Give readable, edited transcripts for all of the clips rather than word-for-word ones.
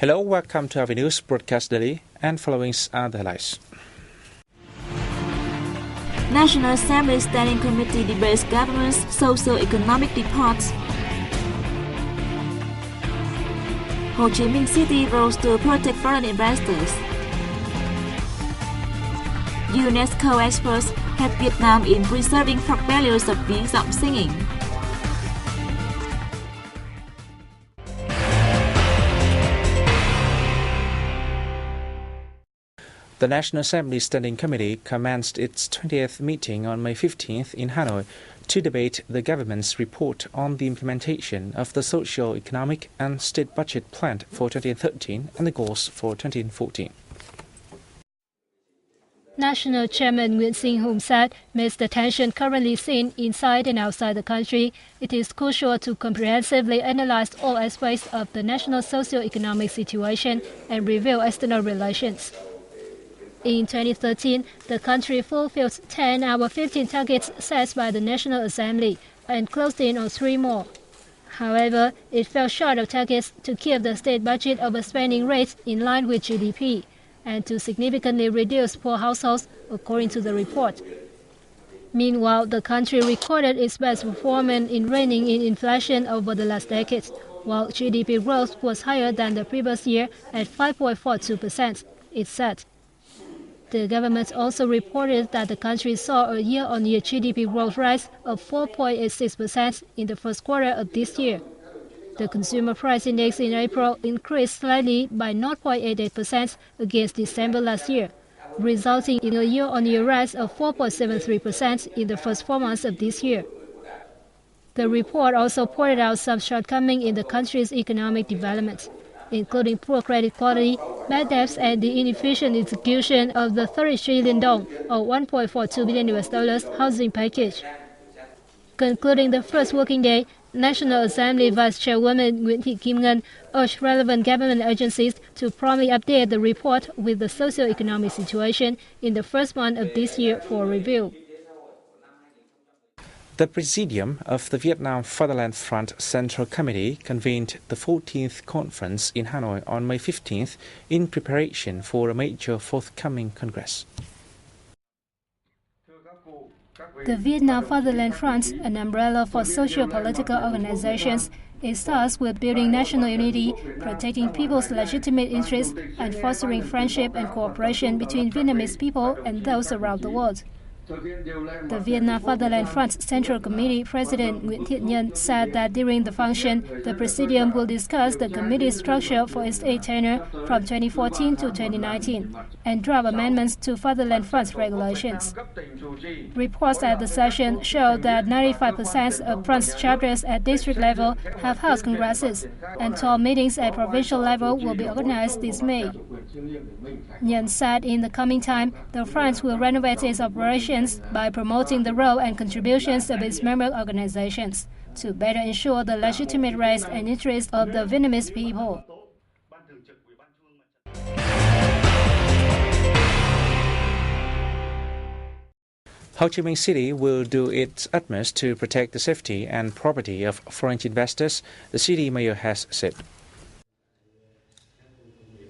Hello, welcome to our news broadcast daily, and following are the highlights. National Assembly Standing Committee debates government's socio-economic report. Ho Chi Minh City rose to protect foreign investors. UNESCO experts help Vietnam in preserving folk values of ví dặm singing. The National Assembly Standing Committee commenced its 20th meeting on May 15th in Hanoi to debate the government's report on the implementation of the socio-economic and state budget planned for 2013 and the goals for 2014. National Chairman Nguyễn Sinh Hùng said, amidst the tension currently seen inside and outside the country, it is crucial to comprehensively analyze all aspects of the national socio-economic situation and review external relations. In 2013, the country fulfilled 10 out of 15 targets set by the National Assembly and closed in on 3 more. However, it fell short of targets to keep the state budget overspending rate in line with GDP and to significantly reduce poor households, according to the report. Meanwhile, the country recorded its best performance in reining in inflation over the last decade, while GDP growth was higher than the previous year at 5.42%, it said. The government also reported that the country saw a year-on-year GDP growth rate of 4.86% in the first quarter of this year. The consumer price index in April increased slightly by 0.88% against December last year, resulting in a year-on-year rise of 4.73% in the first 4 months of this year. The report also pointed out some shortcomings in the country's economic development, including poor credit quality, bad debts, and the inefficient execution of the 30 trillion dong, or $1.42 billion housing package. Concluding the first working day, National Assembly Vice Chairwoman Nguyễn Thị Kim Ngân urged relevant government agencies to promptly update the report with the socio-economic situation in the first month of this year for review. The Presidium of the Vietnam Fatherland Front Central Committee convened the 14th conference in Hanoi on May 15th in preparation for a major forthcoming congress. The Vietnam Fatherland Front, an umbrella for socio-political organizations, is tasked with building national unity, protecting people's legitimate interests, and fostering friendship and cooperation between Vietnamese people and those around the world. The Vietnam Fatherland Front Central Committee President Nguyễn Thiện Nhân said that during the function, the Presidium will discuss the committee's structure for its 8th tenure from 2014 to 2019 and draft amendments to Fatherland Front's regulations. Reports at the session show that 95% of Front's chapters at district level have held congresses, and 12 meetings at provincial level will be organized this May. Nhân said in the coming time, the Front will renovate its operations by promoting the role and contributions of its member organizations to better ensure the legitimate rights and interests of the Vietnamese people. Ho Chi Minh City will do its utmost to protect the safety and property of foreign investors, the city mayor has said.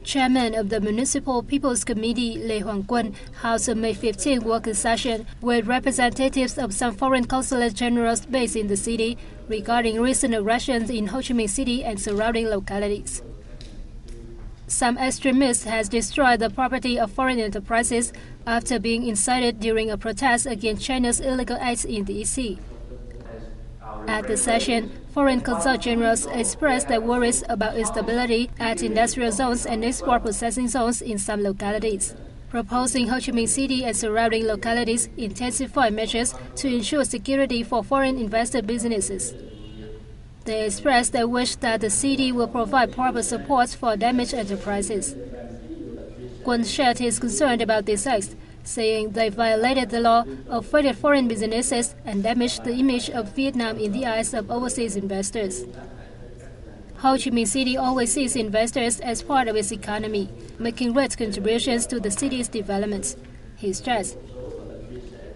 Chairman of the Municipal People's Committee Lê Hoàng Quân held a May 15 working session with representatives of some foreign consulate generals based in the city regarding recent aggressions in Ho Chi Minh City and surrounding localities. Some extremists has destroyed the property of foreign enterprises after being incited during a protest against China's illegal acts in the EC. At the session, foreign consul generals expressed their worries about instability at industrial zones and export processing zones in some localities, proposing Ho Chi Minh City and surrounding localities intensify measures to ensure security for foreign invested businesses. They expressed their wish that the city will provide proper support for damaged enterprises. Quân shared his concern about these acts, saying they violated the law, offended foreign businesses, and damaged the image of Vietnam in the eyes of overseas investors. Ho Chi Minh City always sees investors as part of its economy, making great contributions to the city's development, he stressed.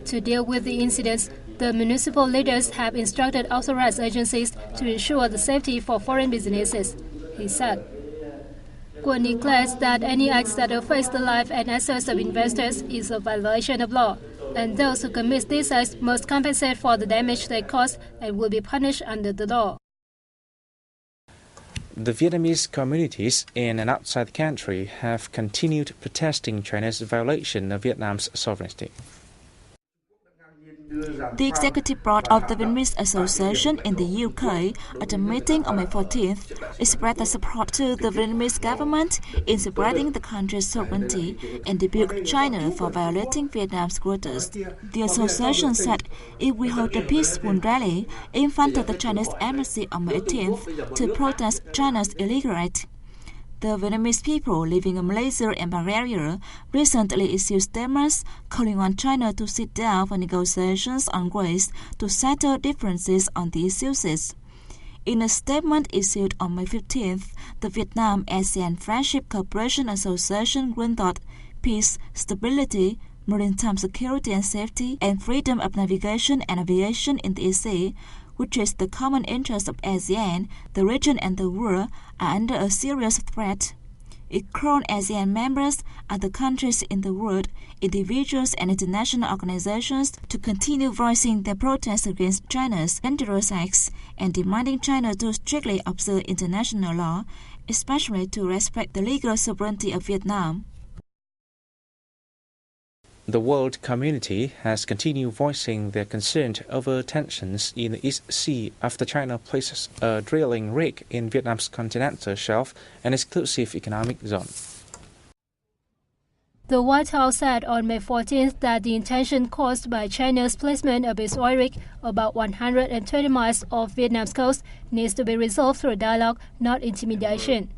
To deal with the incidents, the municipal leaders have instructed authorized agencies to ensure the safety for foreign businesses, he said. Kuo declares that any acts that affect the life and assets of investors is a violation of law, and those who commit these acts must compensate for the damage they cause and will be punished under the law. The Vietnamese communities in and outside the country have continued protesting China's violation of Vietnam's sovereignty. The executive board of the Vietnamese Association in the UK, at a meeting on May 14th, expressed their support to the Vietnamese government in spreading the country's sovereignty and rebuked China for violating Vietnam's quotas. The association said it will hold a peaceful rally in front of the Chinese embassy on May 18th to protest China's illegal act. The Vietnamese people living in Malaysia and Bulgaria recently issued statements calling on China to sit down for negotiations on ways to settle differences on these issues. In a statement issued on May 15th, the Vietnam-ASEAN Friendship Cooperation Association warned that peace, stability, maritime security and safety, and freedom of navigation and aviation in the EC, which is the common interest of ASEAN, the region and the world, are under a serious threat. It called ASEAN members, other countries in the world, individuals and international organizations to continue voicing their protests against China's dangerous acts and demanding China to strictly observe international law, especially to respect the legal sovereignty of Vietnam. The world community has continued voicing their concern over tensions in the East Sea after China places a drilling rig in Vietnam's continental shelf, an exclusive economic zone. The White House said on May 14th that the intention caused by China's placement of its oil rig about 120 miles off Vietnam's coast needs to be resolved through dialogue, not intimidation.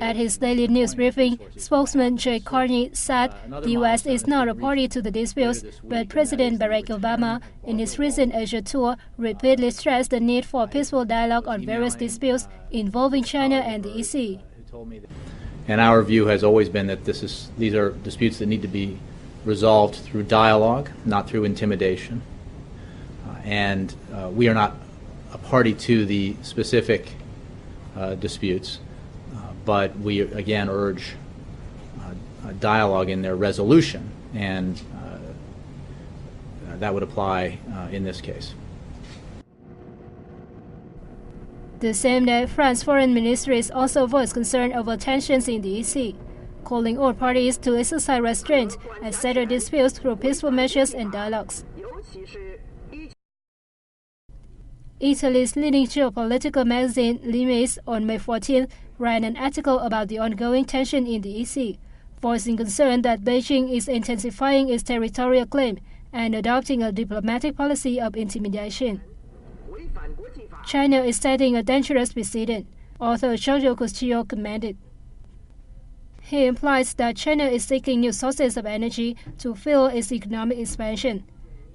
At his daily news briefing, spokesman Jay Carney said the U.S. is not a party to the disputes, but President Barack Obama, in his recent Asia tour, repeatedly stressed the need for peaceful dialogue on various disputes involving China and the EC. And our view has always been that these are disputes that need to be resolved through dialogue, not through intimidation. We are not a party to the specific disputes. But we again urge a dialogue in their resolution, and that would apply in this case. The same day, France's foreign ministry also voiced concern over tensions in the EC, calling all parties to exercise restraint and settle disputes through peaceful measures and dialogues. Italy's leading geopolitical magazine Limes on May 14th ran an article about the ongoing tension in the EC, voicing concern that Beijing is intensifying its territorial claim and adopting a diplomatic policy of intimidation. China is setting a dangerous precedent, author Giorgio Cuscio commented. He implies that China is seeking new sources of energy to fuel its economic expansion.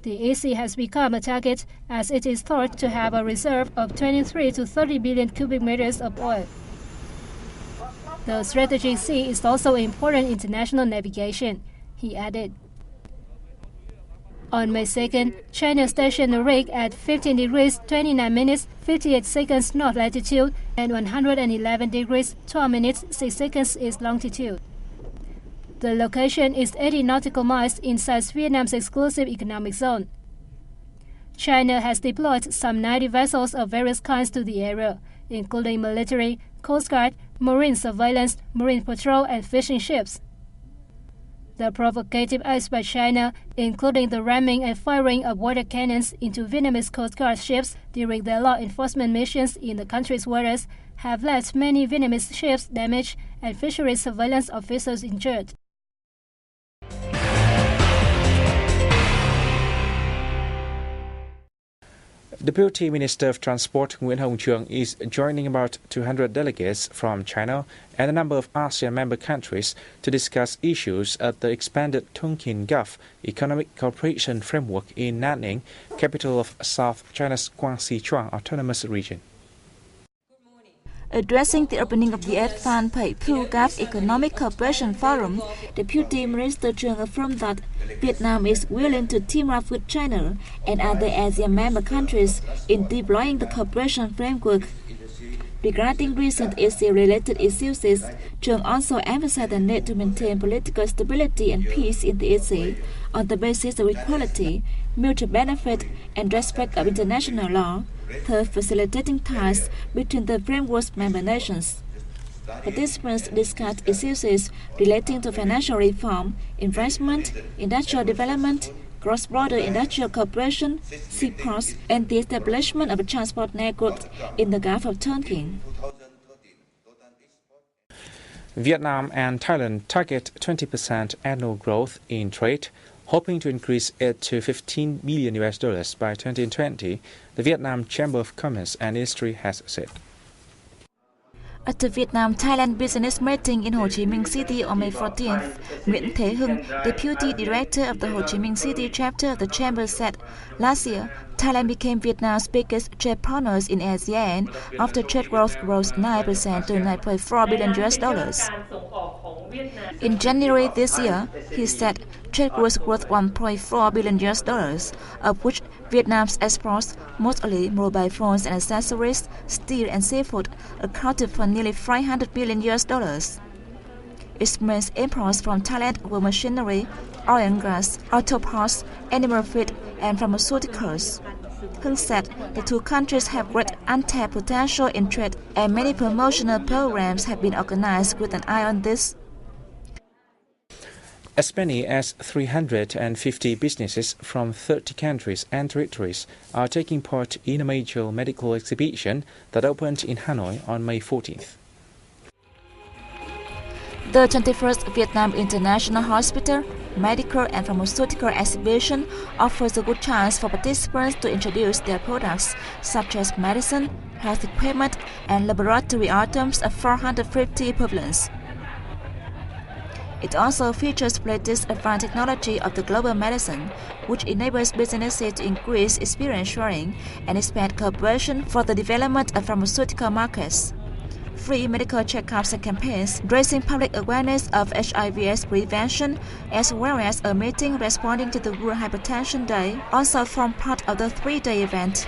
The EC has become a target as it is thought to have a reserve of 23 to 30 billion cubic meters of oil. The strategic sea is also important international navigation, he added. On May 2nd, China stationed a rig at 15 degrees 29 minutes 58 seconds north latitude and 111 degrees 12 minutes 6 seconds east longitude. The location is 80 nautical miles inside Vietnam's exclusive economic zone. China has deployed some 90 vessels of various kinds to the area, including military, coast guard, marine surveillance, marine patrol, and fishing ships. The provocative acts by China, including the ramming and firing of water cannons into Vietnamese Coast Guard ships during their law enforcement missions in the country's waters, have left many Vietnamese ships damaged and fisheries surveillance officers injured. Deputy Minister of Transport Nguyễn Hồng Trường is joining about 200 delegates from China and a number of ASEAN member countries to discuss issues at the expanded Tonkin Gulf Economic Cooperation Framework in Nanning, capital of South China's Guangxi Autonomous Region. Addressing the opening of the 8th Phan Phay Phu Gulf Economic Cooperation Forum, Deputy Minister Trường affirmed that Vietnam is willing to team up with China and other ASEAN member countries in deploying the cooperation framework. Regarding recent issue-related issues, Chung also emphasized the need to maintain political stability and peace in the EC on the basis of equality, mutual benefit, and respect of international law, thus facilitating ties between the framework's member nations. Participants discussed issues relating to financial reform, investment, industrial development, cross-border industrial cooperation, seaports, and the establishment of a transport network in the Gulf of Tonkin. Vietnam and Thailand target 20% annual growth in trade, hoping to increase it to $15 million by 2020, the Vietnam Chamber of Commerce and Industry has said. At the Vietnam-Thailand business meeting in Ho Chi Minh City on May 14th, Nguyễn Thế Hưng, Deputy Director of the Ho Chi Minh City chapter of the Chamber, said, last year, Thailand became Vietnam's biggest trade partners in ASEAN after trade growth rose 9% to $9.4 billion. In January this year, he said trade was worth $1.4 billion, of which Vietnam's exports, mostly mobile phones and accessories, steel and seafood, accounted for nearly $500 million. Its main imports from Thailand were machinery, oil and gas, auto parts, animal feed, and pharmaceuticals. Hưng said the two countries have great untapped potential in trade, and many promotional programs have been organized with an eye on this. As many as 350 businesses from 30 countries and territories are taking part in a major medical exhibition that opened in Hanoi on May 14th. The 21st Vietnam International Hospital, Medical and Pharmaceutical Exhibition offers a good chance for participants to introduce their products, such as medicine, health equipment, and laboratory items of 450 pavilions. It also features latest advanced technology of the global medicine, which enables businesses to increase experience sharing and expand cooperation for the development of pharmaceutical markets. Free medical checkups and campaigns, raising public awareness of HIV/AIDS prevention, as well as a meeting responding to the World Hypertension Day, also form part of the three-day event.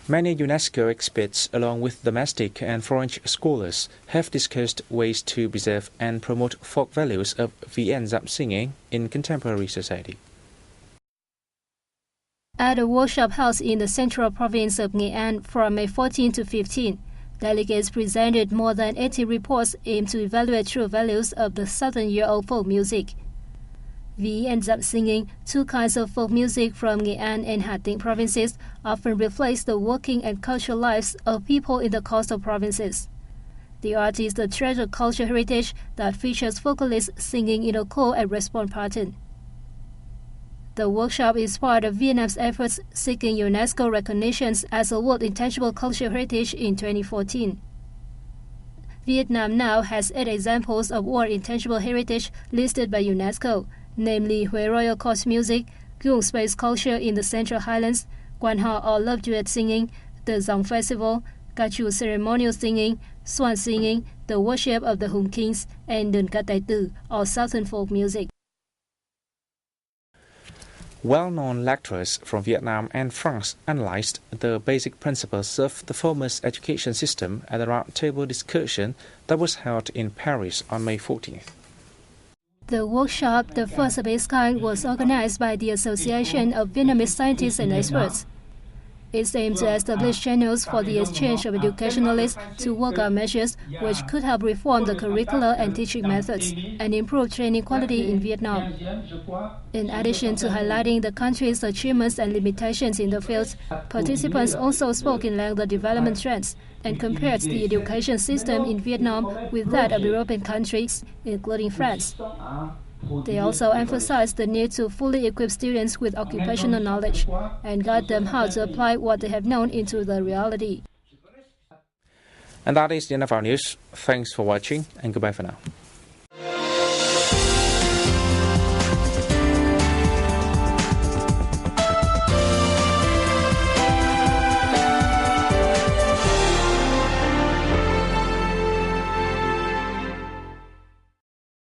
Many UNESCO experts, along with domestic and foreign scholars, have discussed ways to preserve and promote folk values of Vien Dam singing in contemporary society. At a workshop held in the central province of Nghệ An from May 14 to 15, delegates presented more than 80 reports aimed to evaluate true values of the thousand-year-old folk music. Vien Dam singing, two kinds of folk music from Nghệ An and Hà Tĩnh provinces, often reflects the working and cultural lives of people in the coastal provinces. The art is the treasured cultural heritage that features vocalists singing in a call and response pattern. The workshop is part of Vietnam's efforts seeking UNESCO recognition as a World Intangible Cultural Heritage in 2014. Vietnam now has 8 examples of World Intangible Heritage listed by UNESCO, namely Hue Royal Court Music, Gung Space Culture in the Central Highlands, Quan Ho or Love Duet Singing, the Dòng Festival, Ca Chu Ceremonial Singing, Swan Singing, the Worship of the Hùng Kings, and Đơn Ca Tài Tử or Southern Folk Music. Well-known lecturers from Vietnam and France analyzed the basic principles of the former's education system at a roundtable discussion that was held in Paris on May 14th. The workshop, the first of its kind, was organized by the Association of Vietnamese Scientists and Experts. It aims to establish channels for the exchange of educationalists to work out measures which could help reform the curricula and teaching methods and improve training quality in Vietnam. In addition to highlighting the country's achievements and limitations in the field, participants also spoke in language development trends and compared the education system in Vietnam with that of European countries, including France. They also emphasized the need to fully equip students with occupational knowledge and guide them how to apply what they have known into the reality. And that is the end of our news. Thanks for watching and goodbye for now.